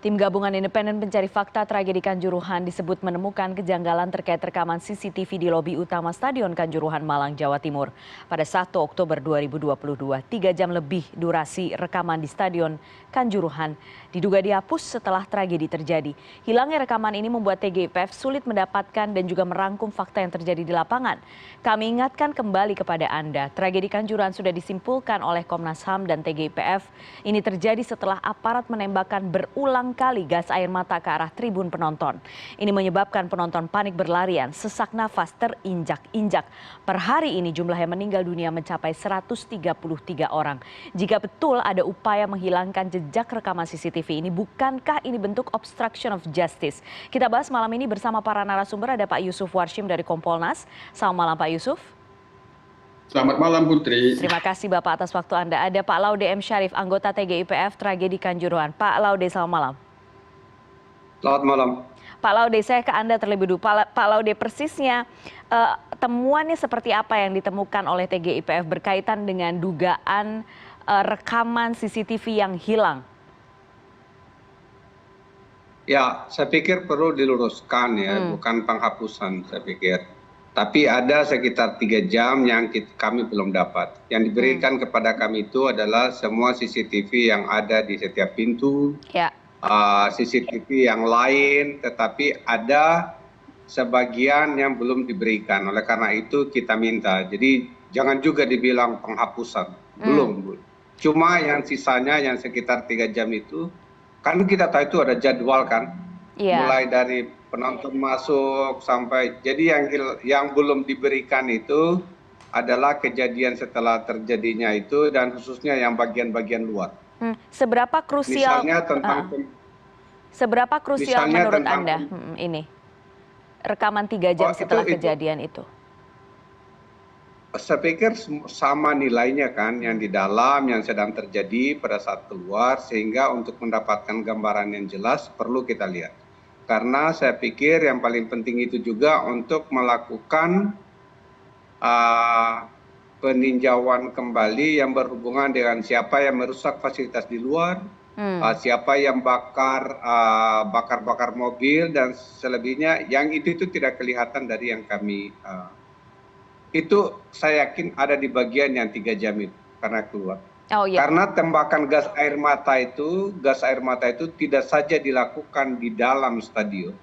Tim gabungan independen pencari fakta tragedi Kanjuruhan disebut menemukan kejanggalan terkait rekaman CCTV di lobi utama Stadion Kanjuruhan, Malang, Jawa Timur. Pada 1 Oktober 2022, 3 jam lebih durasi rekaman di Stadion Kanjuruhan diduga dihapus setelah tragedi terjadi. Hilangnya rekaman ini membuat TGIPF sulit mendapatkan dan juga merangkum fakta yang terjadi di lapangan. Kami ingatkan kembali kepada Anda, tragedi Kanjuruhan sudah disimpulkan oleh Komnas HAM dan TGIPF. Ini terjadi setelah aparat menembakkan berulang kali gas air mata ke arah tribun penonton. Ini menyebabkan penonton panik berlarian, sesak nafas, terinjak-injak. Per hari ini jumlah yang meninggal dunia mencapai 133 orang. Jika betul ada upaya menghilangkan jejak rekaman CCTV ini, bukankah ini bentuk obstruction of justice? Kita bahas malam ini bersama para narasumber. Ada Pak Yusuf Warshim dari Kompolnas. Selamat malam Pak Yusuf. Selamat malam Putri. Terima kasih Bapak atas waktu Anda. Ada Pak Laude M. Syarif, anggota TGIPF Tragedi Kanjuruhan. Pak Laude, selamat malam. Selamat malam. Pak Laude, saya ke Anda terlebih dulu. Pak Laude, persisnya temuannya seperti apa yang ditemukan oleh TGIPF berkaitan dengan dugaan rekaman CCTV yang hilang? Ya, saya pikir perlu diluruskan ya, bukan penghapusan saya pikir. Tapi ada sekitar 3 jam yang kami belum dapat. Yang diberikan kepada kami itu adalah semua CCTV yang ada di setiap pintu, CCTV yang lain, tetapi ada sebagian yang belum diberikan. Oleh karena itu kita minta. Jadi jangan juga dibilang penghapusan, belum. Cuma yang sisanya yang sekitar 3 jam itu, kan kita tahu itu ada jadwal kan, mulai dari penonton masuk sampai, jadi yang belum diberikan itu adalah kejadian setelah terjadinya itu dan khususnya yang bagian-bagian luar. Seberapa krusial? Misalnya tentang seberapa krusial menurut Anda ini rekaman 3 jam setelah kejadian itu? Saya pikir sama nilainya kan, yang di dalam, yang sedang terjadi pada saat keluar, sehingga untuk mendapatkan gambaran yang jelas perlu kita lihat. Karena saya pikir yang paling penting itu juga untuk melakukan peninjauan kembali yang berhubungan dengan siapa yang merusak fasilitas di luar, siapa yang bakar mobil, dan selebihnya yang itu tidak kelihatan dari yang kami itu saya yakin ada di bagian yang 3 jam itu karena keluar. Karena tembakan gas air mata itu tidak saja dilakukan di dalam stadion,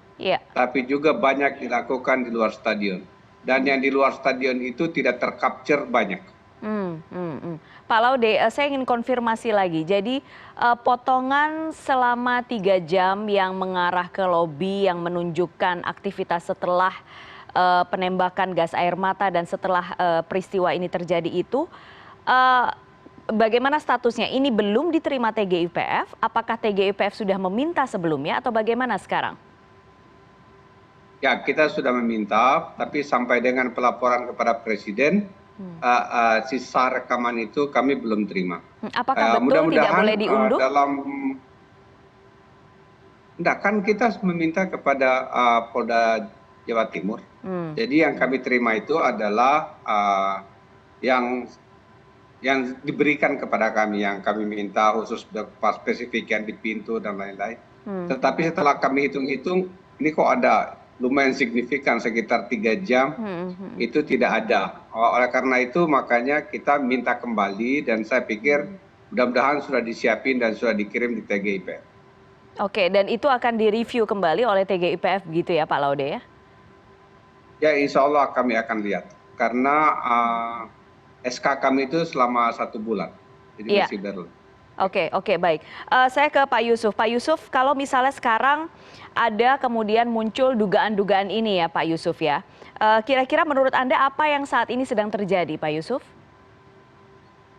tapi juga banyak dilakukan di luar stadion. Dan yang di luar stadion itu tidak tercapture banyak. Pak Laude, saya ingin konfirmasi lagi. Jadi potongan selama 3 jam yang mengarah ke lobi yang menunjukkan aktivitas setelah penembakan gas air mata dan setelah peristiwa ini terjadi itu, bagaimana statusnya? Ini belum diterima TGIPF? Apakah TGIPF sudah meminta sebelumnya atau bagaimana sekarang? Ya, kita sudah meminta, tapi sampai dengan pelaporan kepada Presiden, sisa rekaman itu kami belum terima. Apakah betul tidak boleh diunduh? Enggak, kan kita meminta kepada Polda Jawa Timur. Jadi yang kami terima itu adalah yang diberikan kepada kami, yang kami minta khusus spesifik yang di pintu dan lain-lain. Tetapi setelah kami hitung-hitung, ini kok ada lumayan signifikan sekitar 3 jam, itu tidak ada. Oleh karena itu makanya kita minta kembali dan saya pikir mudah-mudahan sudah disiapin dan sudah dikirim di TGIPF. Oke, dan itu akan direview kembali oleh TGIPF gitu ya Pak Laude ya? Ya, insya Allah kami akan lihat. Karena SK kami itu selama 1 bulan. Jadi masih baru. Oke, baik. Saya ke Pak Yusuf. Pak Yusuf, kalau misalnya sekarang ada kemudian muncul dugaan-dugaan ini ya Pak Yusuf ya. Kira-kira menurut Anda apa yang saat ini sedang terjadi Pak Yusuf?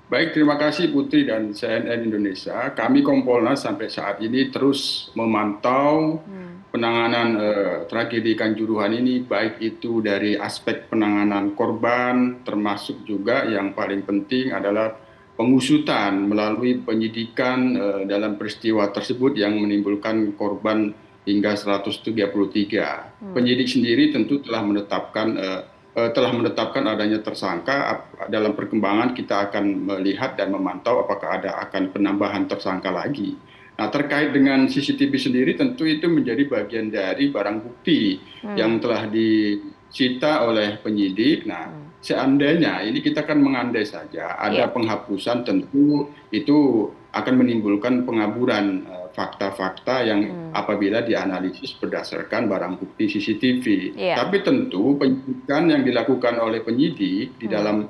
Baik, terima kasih Putri dan CNN Indonesia. Kami Kompolnas sampai saat ini terus memantau penanganan tragedi Kanjuruhan ini, baik itu dari aspek penanganan korban, termasuk juga yang paling penting adalah pengusutan melalui penyidikan dalam peristiwa tersebut yang menimbulkan korban hingga 133. Penyidik sendiri tentu telah menetapkan adanya tersangka. Dalam perkembangan kita akan melihat dan memantau apakah akan penambahan tersangka lagi. Nah, terkait dengan CCTV sendiri tentu itu menjadi bagian dari barang bukti yang telah disita oleh penyidik. Nah, seandainya ini kita kan mengandai saja ada penghapusan, tentu itu akan menimbulkan pengaburan fakta-fakta yang apabila dianalisis berdasarkan barang bukti CCTV. Tapi tentu penyidikan yang dilakukan oleh penyidik di dalam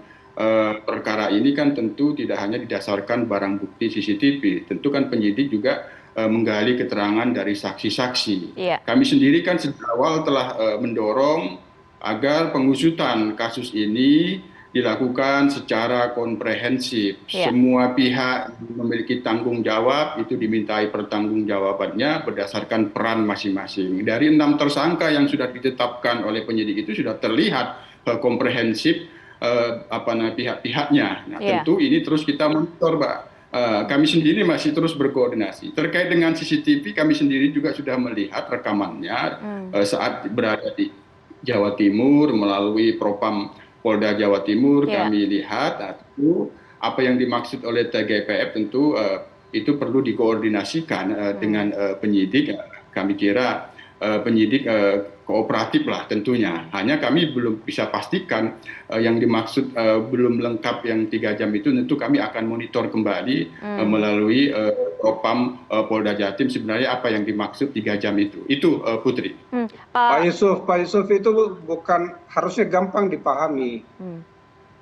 perkara ini kan tentu tidak hanya didasarkan barang bukti CCTV, tentu kan penyidik juga menggali keterangan dari saksi-saksi. Kami sendiri kan sejak awal telah mendorong agar pengusutan kasus ini dilakukan secara komprehensif. Semua pihak memiliki tanggung jawab, itu dimintai pertanggungjawabannya berdasarkan peran masing-masing. Dari 6 tersangka yang sudah ditetapkan oleh penyidik itu sudah terlihat komprehensif pihak-pihaknya. Nah, tentu ini terus kita monitor, Pak. Kami sendiri masih terus berkoordinasi. Terkait dengan CCTV, kami sendiri juga sudah melihat rekamannya saat berada di Jawa Timur melalui Propam Polda Jawa Timur. Kami lihat tentu apa yang dimaksud oleh TGPF tentu itu perlu dikoordinasikan dengan penyidik. Kami kira penyidik kooperatif lah tentunya. Hanya kami belum bisa pastikan yang dimaksud belum lengkap yang 3 jam itu, tentu kami akan monitor kembali melalui Propam Polda Jatim sebenarnya apa yang dimaksud 3 jam itu. Itu Putri. Pak Yusuf itu bukan harusnya gampang dipahami.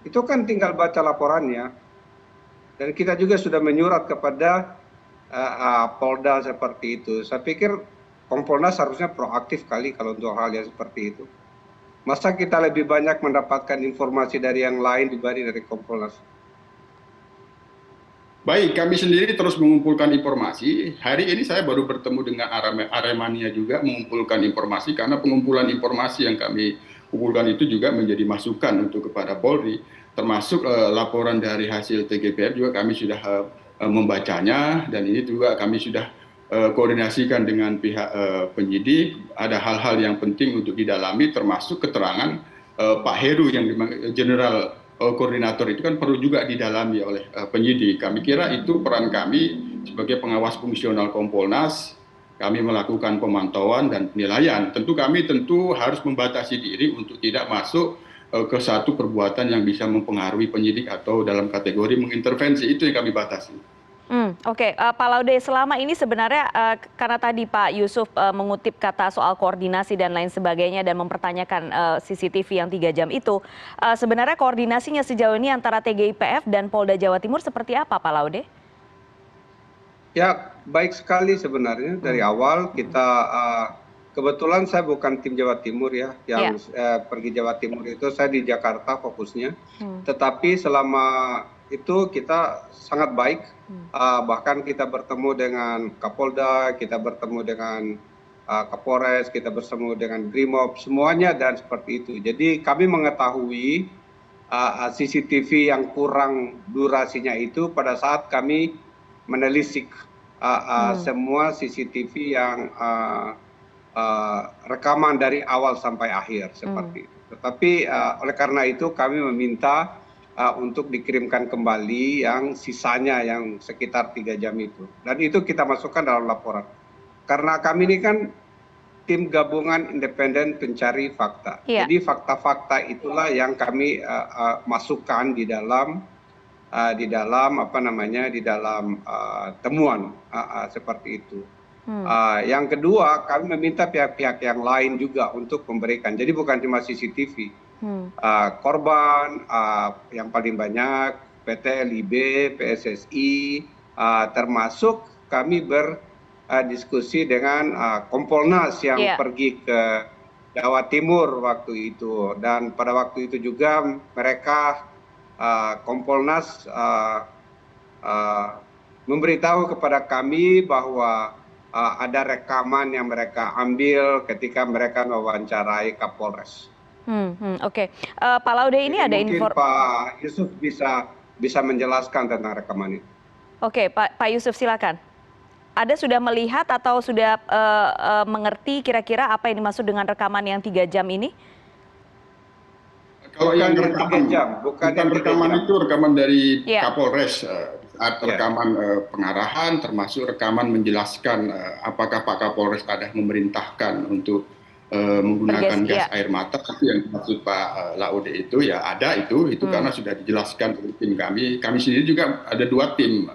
Itu kan tinggal baca laporannya. Dan kita juga sudah menyurat kepada Polda seperti itu. Saya pikir Kompolnas harusnya proaktif kali kalau untuk hal yang seperti itu. Masa kita lebih banyak mendapatkan informasi dari yang lain dibanding dari Kompolnas? Baik, kami sendiri terus mengumpulkan informasi. Hari ini saya baru bertemu dengan Aremania juga mengumpulkan informasi, karena pengumpulan informasi yang kami kumpulkan itu juga menjadi masukan untuk kepada Polri, termasuk laporan dari hasil TGPF juga kami sudah membacanya, dan ini juga kami sudah koordinasikan dengan pihak penyidik. Ada hal-hal yang penting untuk didalami, termasuk keterangan Pak Heru yang general koordinator itu kan perlu juga didalami oleh penyidik. Kami kira itu peran kami sebagai pengawas fungsional Kompolnas. Kami melakukan pemantauan dan penilaian. Tentu kami harus membatasi diri untuk tidak masuk ke satu perbuatan yang bisa mempengaruhi penyidik atau dalam kategori mengintervensi. Itu yang kami batasi. Oke, Pak Laude, selama ini sebenarnya karena tadi Pak Yusuf mengutip kata soal koordinasi dan lain sebagainya dan mempertanyakan CCTV yang 3 jam itu, sebenarnya koordinasinya sejauh ini antara TGIPF dan Polda Jawa Timur seperti apa, Pak Laude? Ya, baik sekali sebenarnya. Dari awal kita, kebetulan saya bukan tim Jawa Timur ya, yang pergi Jawa Timur itu saya di Jakarta fokusnya. Tetapi selama itu kita sangat baik, bahkan kita bertemu dengan Kapolda, kita bertemu dengan Kapolres, kita bertemu dengan Brimob, semuanya dan seperti itu. Jadi kami mengetahui CCTV yang kurang durasinya itu pada saat kami menelisik semua CCTV yang rekaman dari awal sampai akhir seperti itu. Tetapi oleh karena itu kami meminta untuk dikirimkan kembali yang sisanya yang sekitar 3 jam itu. Dan itu kita masukkan dalam laporan. Karena kami ini kan tim gabungan independen pencari fakta. Jadi fakta-fakta itulah yang kami masukkan di dalam temuan seperti itu. Yang kedua, kami meminta pihak-pihak yang lain juga untuk memberikan. Jadi bukan cuma CCTV. Korban yang paling banyak, PT LIB, PSSI, termasuk kami berdiskusi dengan Kompolnas yang pergi ke Jawa Timur waktu itu. Dan pada waktu itu juga mereka Kompolnas memberitahu kepada kami bahwa ada rekaman yang mereka ambil ketika mereka mewawancarai Kapolres. Oke, Pak Laude, ini ada mungkin Pak Yusuf bisa menjelaskan tentang rekaman itu. Oke, Pak Yusuf silakan. Ada sudah melihat atau sudah mengerti kira-kira apa yang dimaksud dengan rekaman yang 3 jam ini? Kalau yang rekaman, bukan rekaman itu rekaman dari Kapolres. rekaman pengarahan, termasuk rekaman menjelaskan apakah Pak Kapolres ada memerintahkan untuk menggunakan gas air mata. Tapi yang dimaksud Pak Laude itu ya ada itu karena sudah dijelaskan oleh tim kami. Kami sendiri juga ada 2 tim.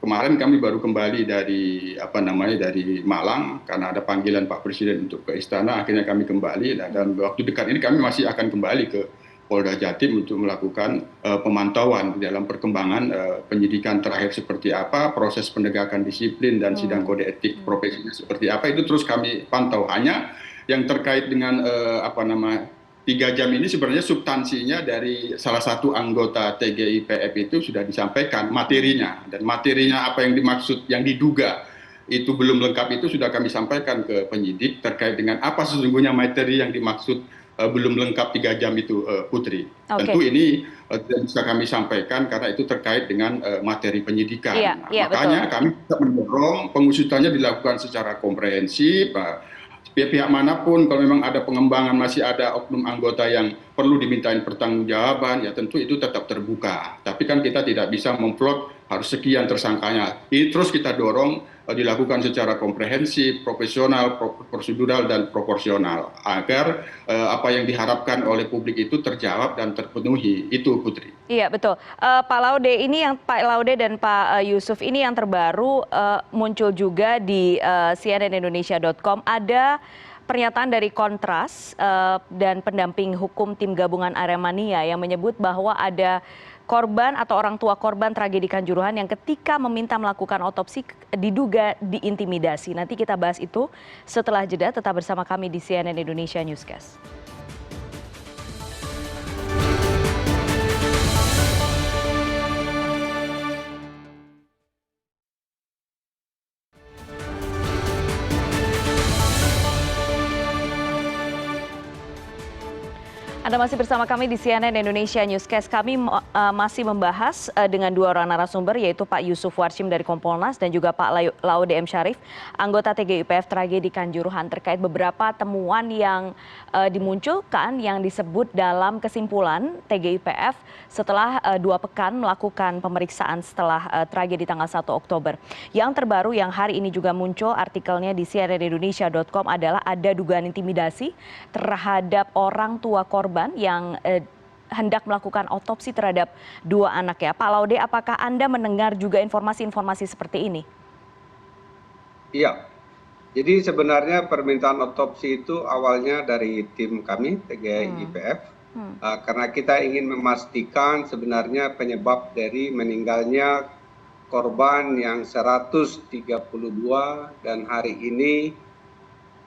Kemarin kami baru kembali dari Malang karena ada panggilan Pak Presiden untuk ke istana. Akhirnya kami kembali dan waktu dekat ini kami masih akan kembali ke Polda Jatim untuk melakukan pemantauan dalam perkembangan penyidikan terakhir seperti apa, proses penegakan disiplin dan sidang kode etik profesinya seperti apa, itu terus kami pantau. Hanya yang terkait dengan 3 jam ini sebenarnya substansinya dari salah satu anggota TGIPF itu sudah disampaikan materinya, dan materinya apa yang dimaksud, yang diduga itu belum lengkap itu sudah kami sampaikan ke penyidik terkait dengan apa sesungguhnya materi yang dimaksud belum lengkap 3 jam itu, Putri. Tentu ini tidak bisa kami sampaikan karena itu terkait dengan materi penyidikan. Makanya kami tetap mendorong pengusutannya dilakukan secara komprehensif. Pihak manapun kalau memang ada pengembangan, masih ada oknum anggota yang perlu dimintain pertanggungjawaban, ya tentu itu tetap terbuka. Tapi kan kita tidak bisa memplot harus sekian tersangkanya. Ini terus kita dorong dilakukan secara komprehensif, profesional, prosedural, dan proporsional agar apa yang diharapkan oleh publik itu terjawab dan terpenuhi. Itu, Putri. Iya, betul. Pak Laude dan Pak Yusuf, ini yang terbaru muncul juga di cnnindonesia.com. Ada pernyataan dari Kontras dan pendamping hukum tim gabungan Aremania yang menyebut bahwa ada korban atau orang tua korban tragedi Kanjuruhan yang ketika meminta melakukan otopsi diduga diintimidasi. Nanti kita bahas itu setelah jeda. Tetap bersama kami di CNN Indonesia Newscast. Anda masih bersama kami di CNN Indonesia Newscast. Kami masih membahas dengan 2 orang narasumber, yaitu Pak Yusuf Warshim dari Kompolnas dan juga Pak Laude M. Syarif, anggota TGIPF tragedi Kanjuruhan, terkait beberapa temuan yang dimunculkan yang disebut dalam kesimpulan TGIPF setelah 2 pekan melakukan pemeriksaan setelah tragedi tanggal 1 Oktober. Yang terbaru yang hari ini juga muncul artikelnya di cnnindonesia.com adalah ada dugaan intimidasi terhadap orang tua korban yang hendak melakukan otopsi terhadap 2 anak ya. Pak Laude, apakah Anda mendengar juga informasi-informasi seperti ini? Iya, jadi sebenarnya permintaan otopsi itu awalnya dari tim kami, TGIPF, karena kita ingin memastikan sebenarnya penyebab dari meninggalnya korban yang 132 dan hari ini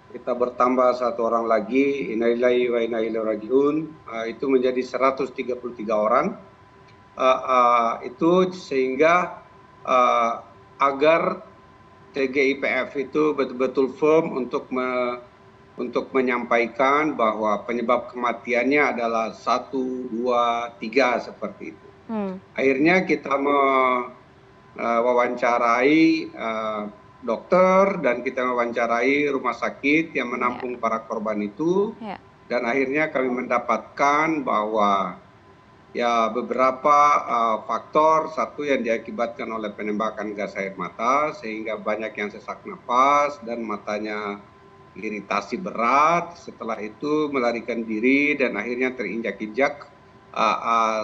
kita bertambah 1 orang lagi, innalillahi wa inna ilaihi rajiun, itu menjadi 133 orang. Itu sehingga agar TGIPF itu betul-betul firm untuk menyampaikan bahwa penyebab kematiannya adalah 1, 2, 3 seperti itu. Akhirnya kita mewawancarai dokter dan kita mewawancarai rumah sakit yang menampung para korban itu, dan akhirnya kami mendapatkan bahwa ya beberapa faktor, satu yang diakibatkan oleh penembakan gas air mata sehingga banyak yang sesak napas dan matanya iritasi berat, setelah itu melarikan diri dan akhirnya terinjak-injak,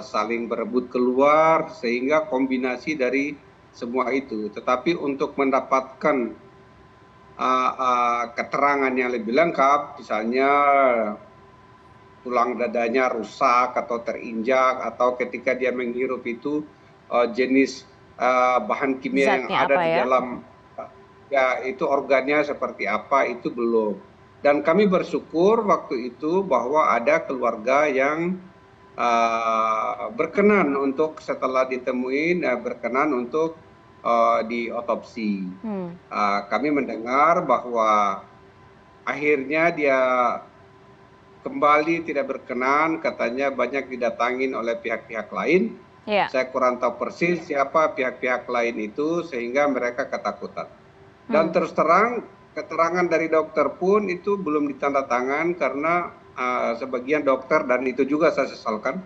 saling berebut keluar, sehingga kombinasi dari semua itu. Tetapi untuk mendapatkan keterangan yang lebih lengkap, misalnya tulang dadanya rusak atau terinjak, atau ketika dia menghirup itu jenis bahan kimia yang ada di dalam, ya itu organnya seperti apa, itu belum. Dan kami bersyukur waktu itu bahwa ada keluarga yang berkenan untuk setelah ditemuin berkenan untuk diotopsi. Kami mendengar bahwa akhirnya dia kembali tidak berkenan, katanya banyak didatangin oleh pihak-pihak lain. Saya kurang tahu persis siapa pihak-pihak lain itu sehingga mereka ketakutan. Dan terus terang keterangan dari dokter pun itu belum ditandatangan karena sebagian dokter, dan itu juga saya sesalkan,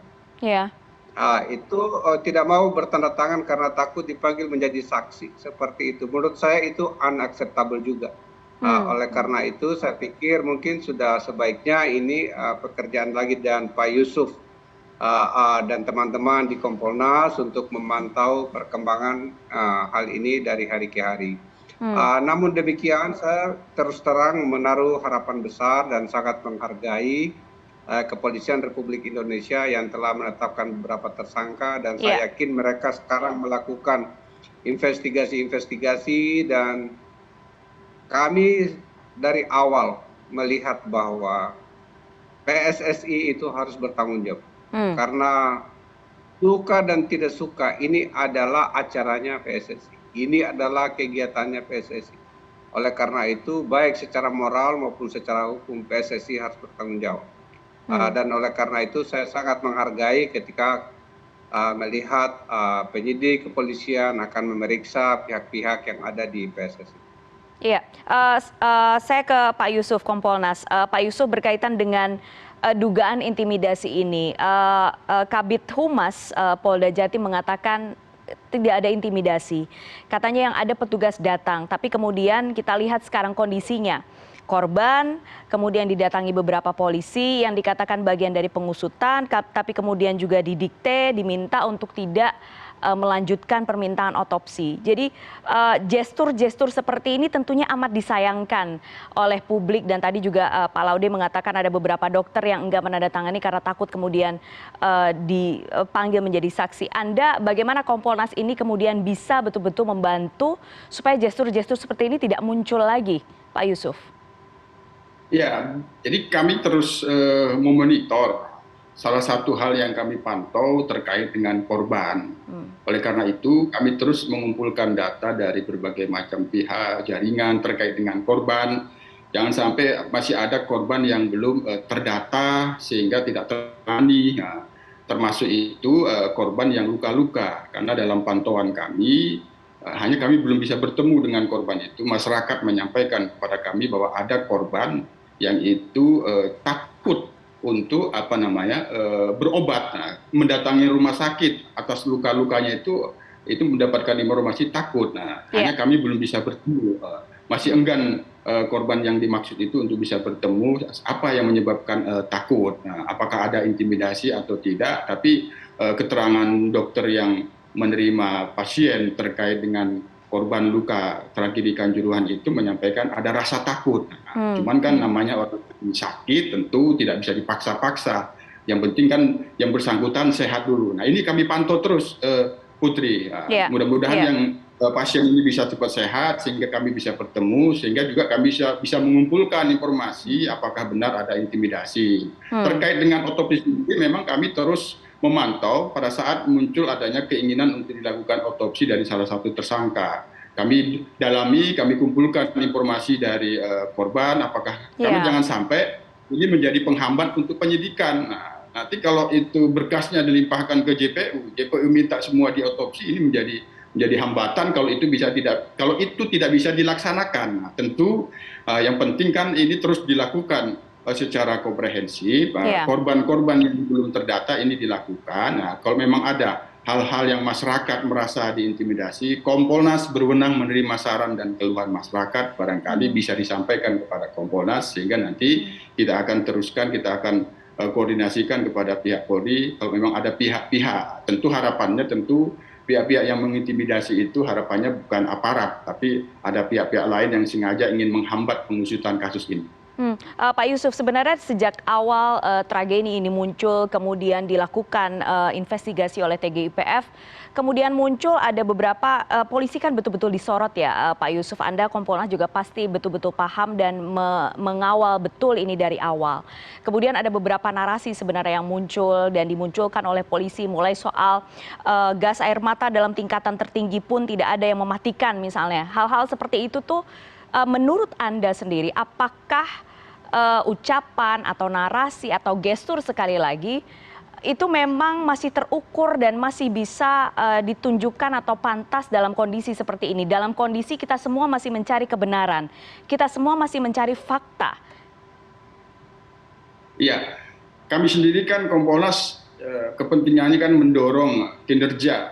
Itu tidak mau bertanda tangan karena takut dipanggil menjadi saksi seperti itu. Menurut saya itu unacceptable juga. Oleh karena itu saya pikir mungkin sudah sebaiknya ini pekerjaan lagi dan Pak Yusuf dan teman-teman di Kompolnas untuk memantau perkembangan hal ini dari hari ke hari. Namun demikian saya terus terang menaruh harapan besar dan sangat menghargai Kepolisian Republik Indonesia yang telah menetapkan beberapa tersangka, dan saya yakin mereka sekarang melakukan investigasi-investigasi, dan kami dari awal melihat bahwa PSSI itu harus bertanggung jawab. Karena suka dan tidak suka ini adalah acaranya PSSI. Ini adalah kegiatannya PSSI. Oleh karena itu baik secara moral maupun secara hukum PSSI harus bertanggung jawab. Dan oleh karena itu saya sangat menghargai ketika melihat penyidik kepolisian akan memeriksa pihak-pihak yang ada di PSSI. Iya, saya ke Pak Yusuf Kompolnas. Pak Yusuf, berkaitan dengan dugaan intimidasi ini, Kabid Humas Polda Jatim mengatakan tidak ada intimidasi. Katanya yang ada petugas datang, tapi kemudian kita lihat sekarang kondisinya. Korban kemudian didatangi beberapa polisi yang dikatakan bagian dari pengusutan, tapi kemudian juga didikte, diminta untuk tidak melanjutkan permintaan otopsi. Jadi gestur-gestur seperti ini tentunya amat disayangkan oleh publik, dan tadi juga Pak Laude mengatakan ada beberapa dokter yang enggak menandatangani karena takut kemudian dipanggil menjadi saksi. Anda bagaimana Kompolnas ini kemudian bisa betul-betul membantu supaya gestur-gestur seperti ini tidak muncul lagi, Pak Yusuf? Ya, jadi kami terus memonitor. Salah satu hal yang kami pantau terkait dengan korban. Oleh karena itu, kami terus mengumpulkan data dari berbagai macam pihak, jaringan terkait dengan korban. Jangan sampai masih ada korban yang belum terdata sehingga tidak tertangani. Nah, termasuk itu korban yang luka-luka. Karena dalam pantauan kami, hanya kami belum bisa bertemu dengan korban itu. Masyarakat menyampaikan kepada kami bahwa ada korban yang itu takut untuk berobat, mendatangi rumah sakit atas luka-lukanya itu mendapatkan informasi takut. Hanya kami belum bisa bertemu, masih enggan korban yang dimaksud itu untuk bisa bertemu. Apa yang menyebabkan takut? Apakah ada intimidasi atau tidak? Tapi keterangan dokter yang menerima pasien terkait dengan korban luka tragedi Kanjuruhan itu menyampaikan ada rasa takut. Cuman kan namanya orang sakit tentu tidak bisa dipaksa-paksa. Yang penting kan yang bersangkutan sehat dulu. Nah, ini kami pantau terus, Putri. Mudah-mudahan yang pasien ini bisa cepat sehat sehingga kami bisa bertemu, sehingga juga kami bisa mengumpulkan informasi apakah benar ada intimidasi. Terkait dengan otopsi ini memang kami terus memantau pada saat muncul adanya keinginan untuk dilakukan otopsi dari salah satu tersangka. Kami dalami, kami kumpulkan informasi dari korban, apakah karena jangan sampai ini menjadi penghambat untuk penyidikan. Nah, nanti kalau itu berkasnya dilimpahkan ke JPU minta semua diotopsi, ini menjadi hambatan kalau itu tidak bisa dilaksanakan. Nah, tentu yang penting kan ini terus dilakukan secara komprehensif. Korban-korban yang belum terdata ini dilakukan. Nah, kalau memang ada hal-hal yang masyarakat merasa diintimidasi, Kompolnas berwenang menerima saran dan keluhan masyarakat, barangkali bisa disampaikan kepada Kompolnas sehingga nanti kita akan teruskan, kita akan koordinasikan kepada pihak Polri. Kalau memang ada pihak-pihak, tentu harapannya pihak-pihak yang mengintimidasi itu harapannya bukan aparat, tapi ada pihak-pihak lain yang sengaja ingin menghambat pengusutan kasus ini. Pak Yusuf, sebenarnya sejak awal tragedi ini muncul, kemudian dilakukan investigasi oleh TGIPF, kemudian muncul ada beberapa polisi kan betul-betul disorot ya, Pak Yusuf. Anda Kompolnas juga pasti betul-betul paham dan mengawal betul ini dari awal. Kemudian ada beberapa narasi sebenarnya yang muncul dan dimunculkan oleh polisi, mulai soal gas air mata dalam tingkatan tertinggi pun tidak ada yang mematikan misalnya. Hal-hal seperti itu tuh menurut Anda sendiri, apakah ucapan atau narasi atau gestur sekali lagi itu memang masih terukur dan masih bisa ditunjukkan atau pantas dalam kondisi seperti ini? Dalam kondisi kita semua masih mencari kebenaran, kita semua masih mencari fakta. Iya, kami sendiri kan Kompolnas kepentingannya kan mendorong kinerja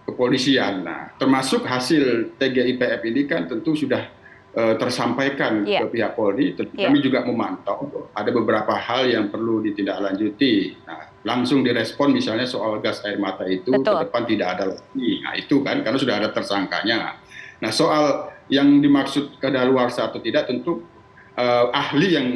kepolisian. Nah, termasuk hasil TGIPF ini kan tentu sudah tersampaikan ke pihak Polri. Tentu kami juga memantau ada beberapa hal yang perlu ditindaklanjuti. Nah, langsung direspon misalnya soal gas air mata itu ke depan tidak ada lagi. Nah, itu kan karena sudah ada tersangkanya. Nah, soal yang dimaksud kadaluarsa atau tidak tentu ahli yang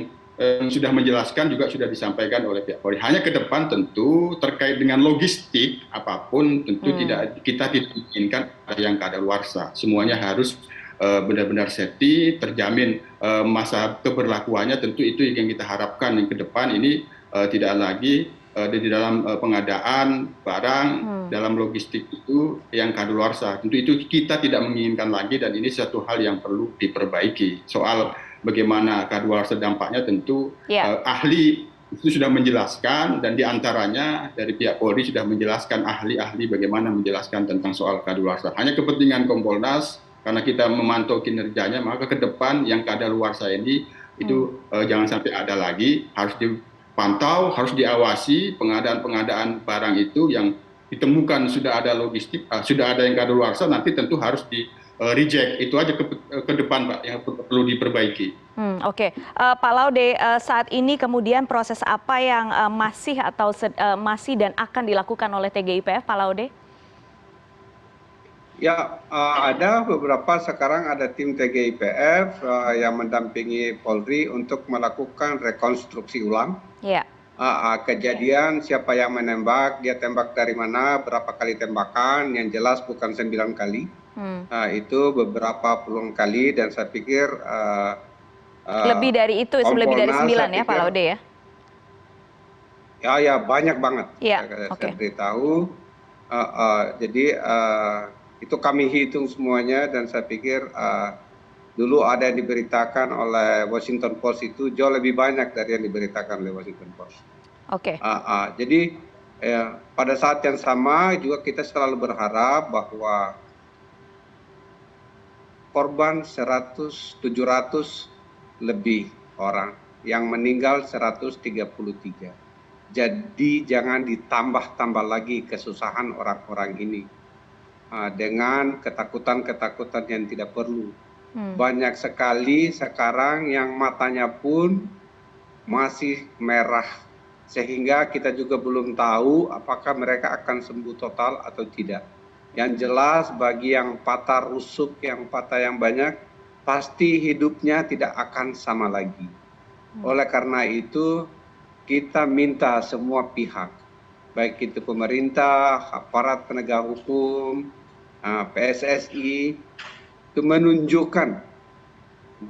sudah menjelaskan juga sudah disampaikan oleh pihak Polri. Hanya ke depan tentu terkait dengan logistik apapun tentu kita tidak inginkan yang kadaluarsa. Semuanya harus benar-benar safety, terjamin masa keberlakuannya. Tentu itu yang kita harapkan yang ke depan ini tidak lagi di dalam pengadaan barang dalam logistik itu yang kadaluarsa. Tentu itu kita tidak menginginkan lagi dan ini satu hal yang perlu diperbaiki. Soal bagaimana kadaluarsa dampaknya tentu ahli itu sudah menjelaskan dan diantaranya dari pihak Polri sudah menjelaskan ahli-ahli bagaimana menjelaskan tentang soal kadaluarsa. Hanya kepentingan Kompolnas karena kita memantau kinerjanya maka ke depan yang kadaluarsa ini itu jangan sampai ada lagi, harus dipantau, harus diawasi pengadaan barang itu yang ditemukan sudah ada logistik, sudah ada yang kadaluarsa nanti tentu harus di reject. Itu aja ke depan Pak yang perlu diperbaiki. Oke. Pak Laude, saat ini kemudian proses apa yang masih dan akan dilakukan oleh TGIPF, Pak Laude? Ya, ada beberapa sekarang ada tim TGIPF yang mendampingi Polri untuk melakukan rekonstruksi ulang. Kejadian siapa yang menembak, dia tembak dari mana, berapa kali tembakan, yang jelas bukan 9 kali. Itu beberapa puluhan kali dan saya pikir lebih dari itu, lebih dari 9 ya Pak Laude ya? Ya banyak banget. Saya beritahu. Jadi itu kami hitung semuanya dan saya pikir dulu ada yang diberitakan oleh Washington Post itu jauh lebih banyak dari yang diberitakan oleh Washington Post. Jadi pada saat yang sama juga kita selalu berharap bahwa korban 700 lebih orang, yang meninggal 133. Jadi jangan ditambah-tambah lagi kesusahan orang-orang ini dengan ketakutan-ketakutan yang tidak perlu. Banyak sekali sekarang yang matanya pun masih merah, sehingga kita juga belum tahu apakah mereka akan sembuh total atau tidak. Yang jelas bagi yang patah rusuk, yang patah yang banyak, pasti hidupnya tidak akan sama lagi. Oleh karena itu, kita minta semua pihak, baik itu pemerintah, aparat penegak hukum, PSSI, itu menunjukkan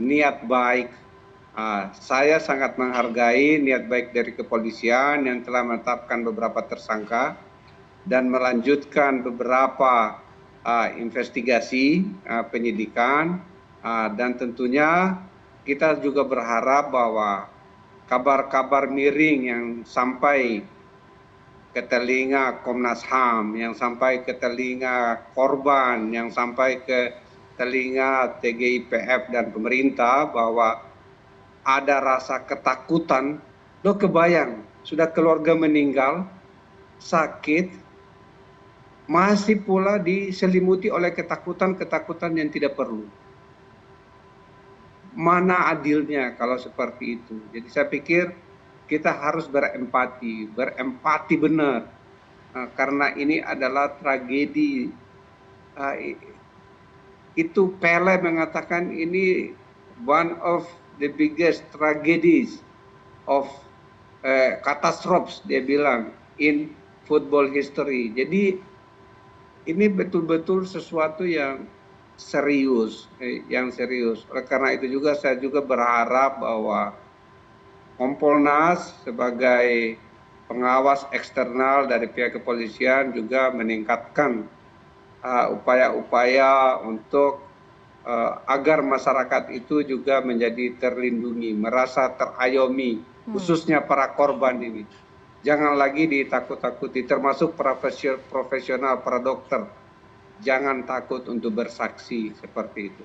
niat baik. Saya sangat menghargai niat baik dari kepolisian yang telah menetapkan beberapa tersangka dan melanjutkan beberapa investigasi penyidikan, dan tentunya kita juga berharap bahwa kabar-kabar miring yang sampai ke telinga Komnas HAM, yang sampai ke telinga korban, yang sampai ke telinga TGIPF dan pemerintah bahwa ada rasa ketakutan. Lo kebayang, sudah keluarga meninggal, sakit, masih pula diselimuti oleh ketakutan-ketakutan yang tidak perlu. Mana adilnya kalau seperti itu? Jadi saya pikir kita harus berempati benar, karena ini adalah tragedi. Itu Pele mengatakan ini one of the biggest tragedies of catastrophes, dia bilang, in football history. Jadi ini betul-betul sesuatu yang serius, Oleh karena itu juga saya juga berharap bahwa Kompolnas sebagai pengawas eksternal dari pihak kepolisian juga meningkatkan upaya-upaya untuk agar masyarakat itu juga menjadi terlindungi, merasa terayomi, khususnya para korban ini. Jangan lagi ditakut-takuti, termasuk profesional, para dokter. Jangan takut untuk bersaksi seperti itu.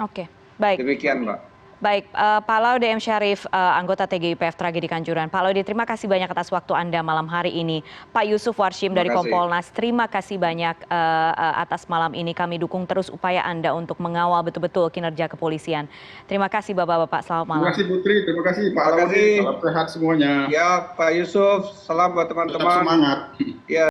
Oke, baik. Demikian, Mbak. Baik, Pak Laude M. Syarif, anggota TGIPF Tragedi Kanjuruhan. Pak Laude, terima kasih banyak atas waktu Anda malam hari ini. Pak Yusuf Warshim Terima dari kasih. Kompolnas, terima kasih banyak atas malam ini. Kami dukung terus upaya Anda untuk mengawal betul-betul kinerja kepolisian. Terima kasih Bapak-Bapak, selamat Terima malam. kasih Putri, terima kasih Pak Terima Laude, kasih. salam sehat semuanya. Ya Pak Yusuf, salam buat Tetap teman-teman. semangat. Ya.